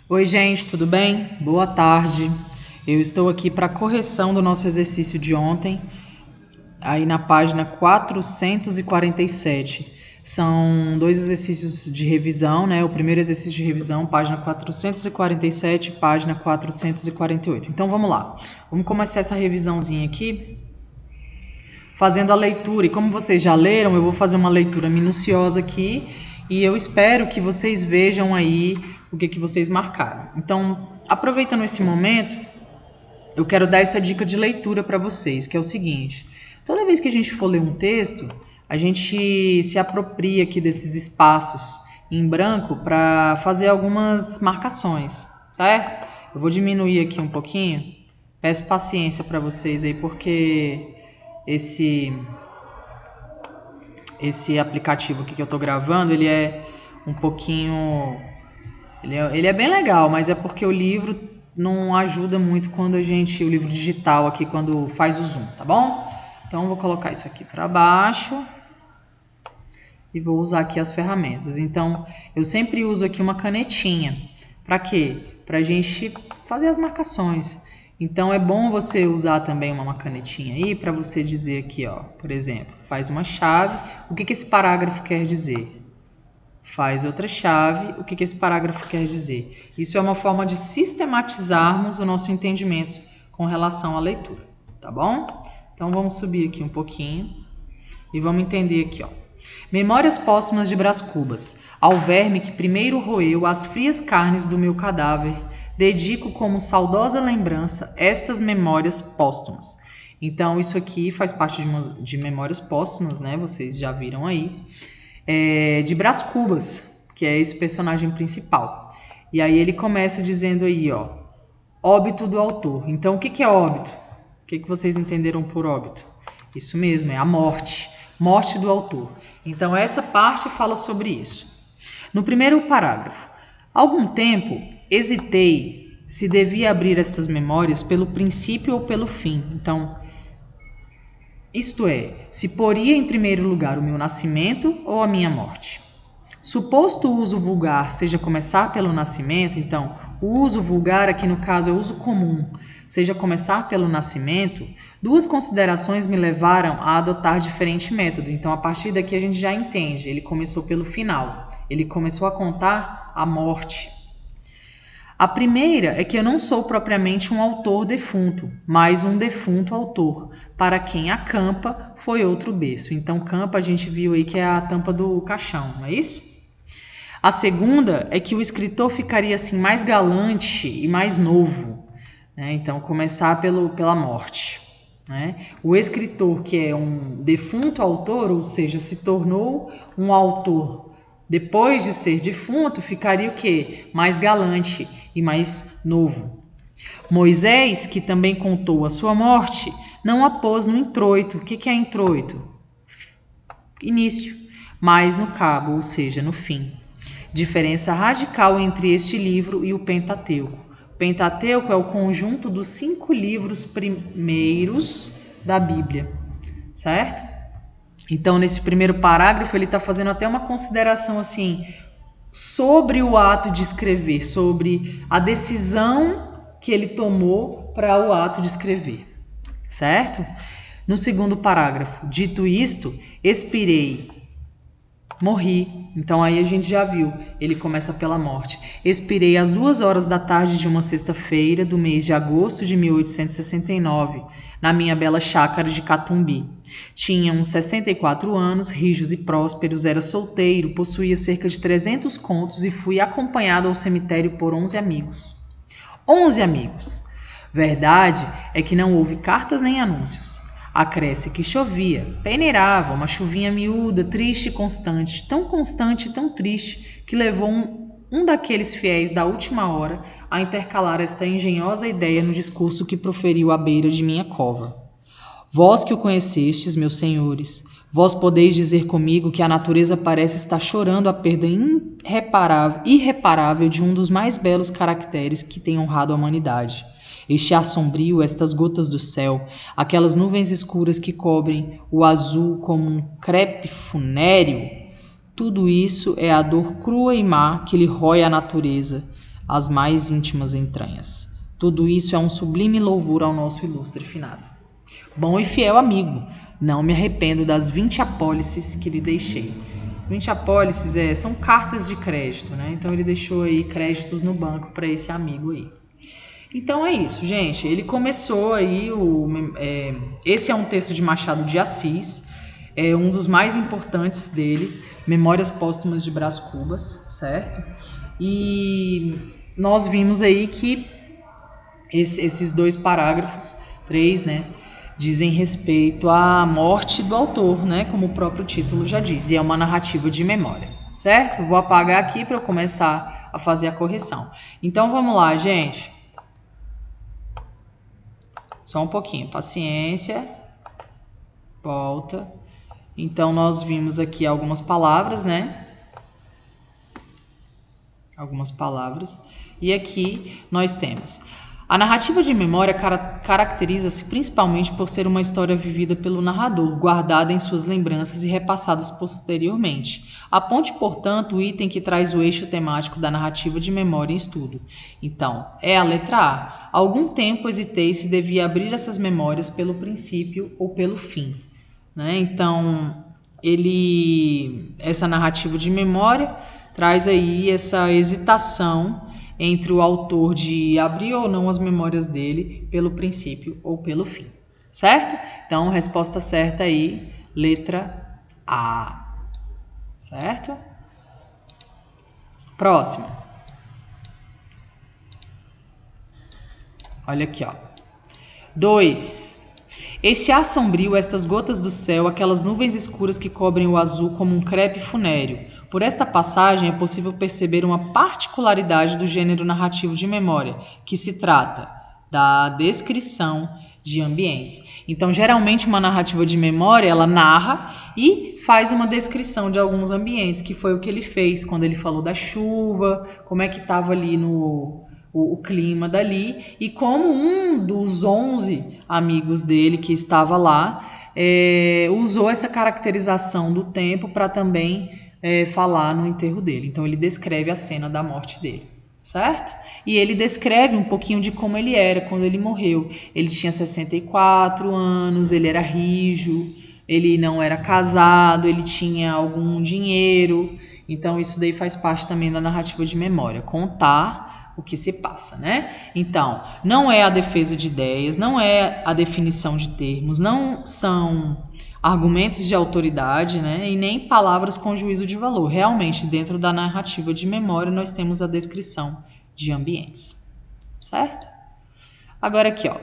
Oi, gente, tudo bem? Boa tarde. Eu estou aqui para a correção do nosso exercício de ontem, aí na página 447. São dois exercícios de revisão, né? O primeiro exercício de revisão, página 447, página 448. Então, vamos lá. Vamos começar essa revisãozinha aqui, fazendo a leitura. E como vocês já leram, eu vou fazer uma leitura minuciosa aqui e eu espero que vocês vejam aí o que vocês marcaram. Então, aproveitando esse momento, eu quero dar essa dica de leitura para vocês, que é o seguinte: toda vez que a gente for ler um texto, a gente se apropria aqui desses espaços em branco para fazer algumas marcações, certo? Eu vou diminuir aqui um pouquinho, peço paciência para vocês aí, porque esse aplicativo aqui que eu tô gravando, ele é um pouquinho... Ele é bem legal, mas é porque o livro não ajuda muito quando o livro digital aqui, quando faz o zoom, tá bom? Então eu vou colocar isso aqui para baixo e vou usar aqui as ferramentas. Então eu sempre uso aqui uma canetinha. Para quê? Para a gente fazer as marcações. Então é bom você usar também uma canetinha aí para você dizer aqui, ó, por exemplo, faz uma chave, o que esse parágrafo quer dizer? Faz outra chave, o que esse parágrafo quer dizer? Isso é uma forma de sistematizarmos o nosso entendimento com relação à leitura, tá bom? Então vamos subir aqui um pouquinho e vamos entender aqui, ó. Memórias póstumas de Brás Cubas. Ao verme que primeiro roeu as frias carnes do meu cadáver, dedico como saudosa lembrança estas memórias póstumas. Então isso aqui faz parte de memórias póstumas, né? Vocês já viram aí. De Brás Cubas, que é esse personagem principal. E aí ele começa dizendo aí, ó, óbito do autor. Então o que é óbito? O que vocês entenderam por óbito? Isso mesmo, é a morte do autor. Então essa parte fala sobre isso. No primeiro parágrafo, algum tempo hesitei se devia abrir estas memórias pelo princípio ou pelo fim. Então, isto é, se poria em primeiro lugar o meu nascimento ou a minha morte. Suposto o uso vulgar seja começar pelo nascimento, então o uso vulgar aqui no caso é o uso comum, seja começar pelo nascimento, duas considerações me levaram a adotar diferente método. Então a partir daqui a gente já entende, ele começou pelo final, ele começou a contar a morte. A primeira é que eu não sou propriamente um autor defunto, mas um defunto autor, para quem a campa foi outro berço. Então, campa a gente viu aí que é a tampa do caixão, não é isso? A segunda é que o escritor ficaria assim mais galante e mais novo, né? Então, começar pela morte, né? O escritor que é um defunto autor, ou seja, se tornou um autor depois de ser defunto, ficaria o quê? Mais galante e mais novo. Moisés, que também contou a sua morte, não a pôs no introito. O que é introito? Início, mas no cabo, ou seja, no fim. Diferença radical entre este livro e o Pentateuco. O Pentateuco é o conjunto dos 5 livros primeiros da Bíblia, certo? Então, nesse primeiro parágrafo, ele está fazendo até uma consideração assim sobre o ato de escrever, sobre a decisão que ele tomou para o ato de escrever, certo? No segundo parágrafo, dito isto, expirei, morri. Então aí a gente já viu, ele começa pela morte. Expirei às 2h da tarde de uma sexta-feira do mês de agosto de 1869, na minha bela chácara de Catumbi. Tinha uns 64 anos, rijos e prósperos, era solteiro, possuía cerca de 300 contos e fui acompanhado ao cemitério por 11 amigos. 11 amigos! Verdade é que não houve cartas nem anúncios. Acresce que chovia, peneirava, uma chuvinha miúda, triste e constante, e tão triste, que levou um daqueles fiéis da última hora a intercalar esta engenhosa ideia no discurso que proferiu à beira de minha cova. Vós que o conhecestes, meus senhores, vós podeis dizer comigo que a natureza parece estar chorando a perda irreparável de um dos mais belos caracteres que tem honrado a humanidade. Este ar sombrio, estas gotas do céu, aquelas nuvens escuras que cobrem o azul como um crepe funéreo, tudo isso é a dor crua e má que lhe rói a natureza, as mais íntimas entranhas. Tudo isso é um sublime louvor ao nosso ilustre finado. Bom e fiel amigo, não me arrependo das 20 apólices que lhe deixei. 20 apólices são cartas de crédito, né? Então ele deixou aí créditos no banco para esse amigo aí. Então é isso, gente. Ele começou aí, esse é um texto de Machado de Assis, é um dos mais importantes dele, Memórias Póstumas de Brás Cubas, certo? E nós vimos aí que esses 2 parágrafos, 3, né, dizem respeito à morte do autor, né, como o próprio título já diz, e é uma narrativa de memória, certo? Vou apagar aqui para eu começar a fazer a correção. Então vamos lá, gente. Só um pouquinho, paciência. Volta. Então nós vimos aqui algumas palavras, né? Algumas palavras. E aqui nós temos: a narrativa de memória caracteriza-se principalmente por ser uma história vivida pelo narrador, guardada em suas lembranças e repassadas posteriormente. Aponte, portanto, o item que traz o eixo temático da narrativa de memória em estudo. Então, é a letra A. Algum tempo hesitei se devia abrir essas memórias pelo princípio ou pelo fim, né? Então, essa narrativa de memória traz aí essa hesitação entre o autor de abrir ou não as memórias dele pelo princípio ou pelo fim, certo? Então, resposta certa aí, letra A, certo? Próximo. Olha aqui, ó. 2. Este ar sombrio, estas gotas do céu, aquelas nuvens escuras que cobrem o azul como um crepe funéreo. Por esta passagem é possível perceber uma particularidade do gênero narrativo de memória, que se trata da descrição de ambientes. Então, geralmente, uma narrativa de memória, ela narra e faz uma descrição de alguns ambientes, que foi o que ele fez quando ele falou da chuva, como é que estava ali o clima dali, e como um dos 11 amigos dele que estava lá usou essa caracterização do tempo para também falar no enterro dele. Então ele descreve a cena da morte dele, certo? E ele descreve um pouquinho de como ele era quando ele morreu. Ele tinha 64 anos, ele era rijo, ele não era casado, ele tinha algum dinheiro. Então isso daí faz parte também da narrativa de memória, contar o que se passa, né? Então, não é a defesa de ideias, não é a definição de termos, não são argumentos de autoridade, né? E nem palavras com juízo de valor. Realmente, dentro da narrativa de memória, nós temos a descrição de ambientes, certo? Agora aqui, ó.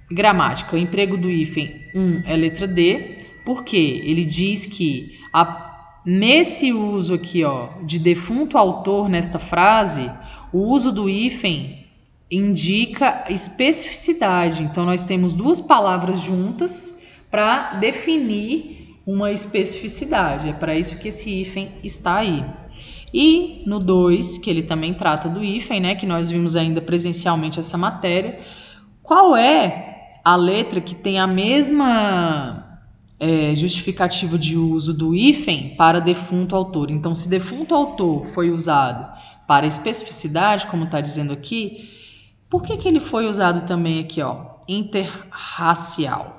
Gramática, o emprego do hífen 1 é letra D, porque ele diz que nesse uso aqui, ó, de defunto autor nesta frase, o uso do hífen indica especificidade. Então, nós temos 2 palavras juntas para definir uma especificidade. É para isso que esse hífen está aí. E no 2, que ele também trata do hífen, né, que nós vimos ainda presencialmente essa matéria, qual é a letra que tem a mesma justificativa de uso do hífen para defunto autor? Então, se defunto autor foi usado para especificidade, como está dizendo aqui, por que ele foi usado também aqui, ó, interracial?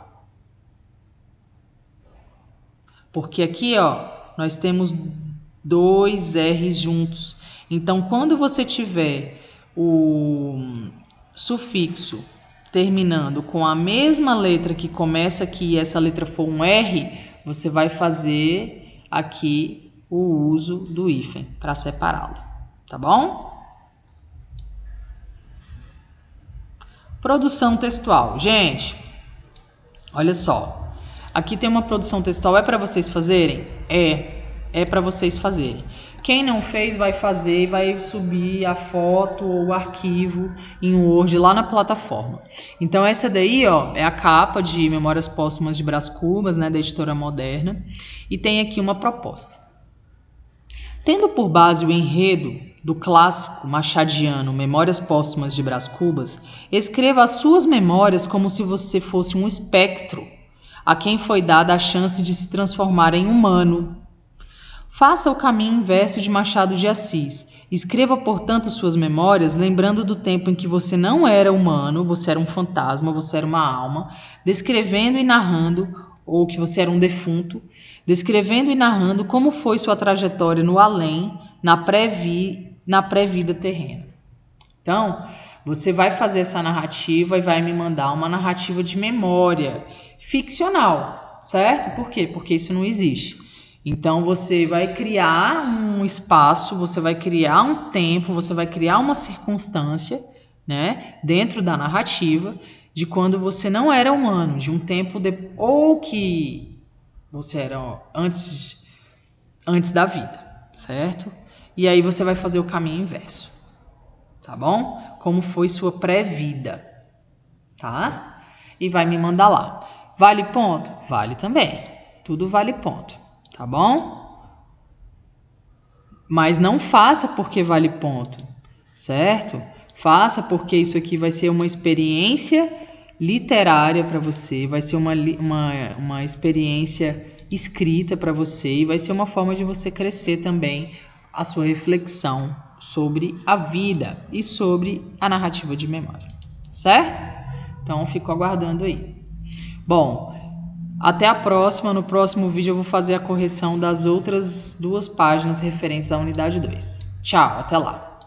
Porque aqui, ó, nós temos 2 R's juntos. Então, quando você tiver o sufixo terminando com a mesma letra que começa aqui, e essa letra for um R, você vai fazer aqui o uso do hífen para separá-lo. Tá bom? Produção textual. Gente, olha só. Aqui tem uma produção textual. É para vocês fazerem? É para vocês fazerem. Quem não fez vai fazer e vai subir a foto ou o arquivo em Word lá na plataforma. Então essa daí, ó, é a capa de Memórias Póstumas de Brás Cubas, né, da Editora Moderna. E tem aqui uma proposta. Tendo por base o enredo do clássico machadiano Memórias Póstumas de Brás Cubas, escreva as suas memórias como se você fosse um espectro, a quem foi dada a chance de se transformar em humano. Faça o caminho inverso de Machado de Assis. Escreva, portanto, suas memórias, lembrando do tempo em que você não era humano, você era um fantasma, você era uma alma, descrevendo e narrando, ou que você era um defunto, descrevendo e narrando como foi sua trajetória no além, na pré-vida terrena. Então, você vai fazer essa narrativa e vai me mandar uma narrativa de memória ficcional, certo? Por quê? Porque isso não existe. Então, você vai criar um espaço, você vai criar um tempo, você vai criar uma circunstância, né, dentro da narrativa de quando você não era humano, de um tempo ou que você era antes da vida, certo? E aí você vai fazer o caminho inverso, tá bom? Como foi sua pré-vida, tá? E vai me mandar lá. Vale ponto? Vale também. Tudo vale ponto, tá bom? Mas não faça porque vale ponto, certo? Faça porque isso aqui vai ser uma experiência literária para você, vai ser uma experiência escrita para você e vai ser uma forma de você crescer também a sua reflexão sobre a vida e sobre a narrativa de memória, certo? Então, fico aguardando aí. Bom, até a próxima. No próximo vídeo eu vou fazer a correção das outras 2 páginas referentes à unidade 2. Tchau, até lá.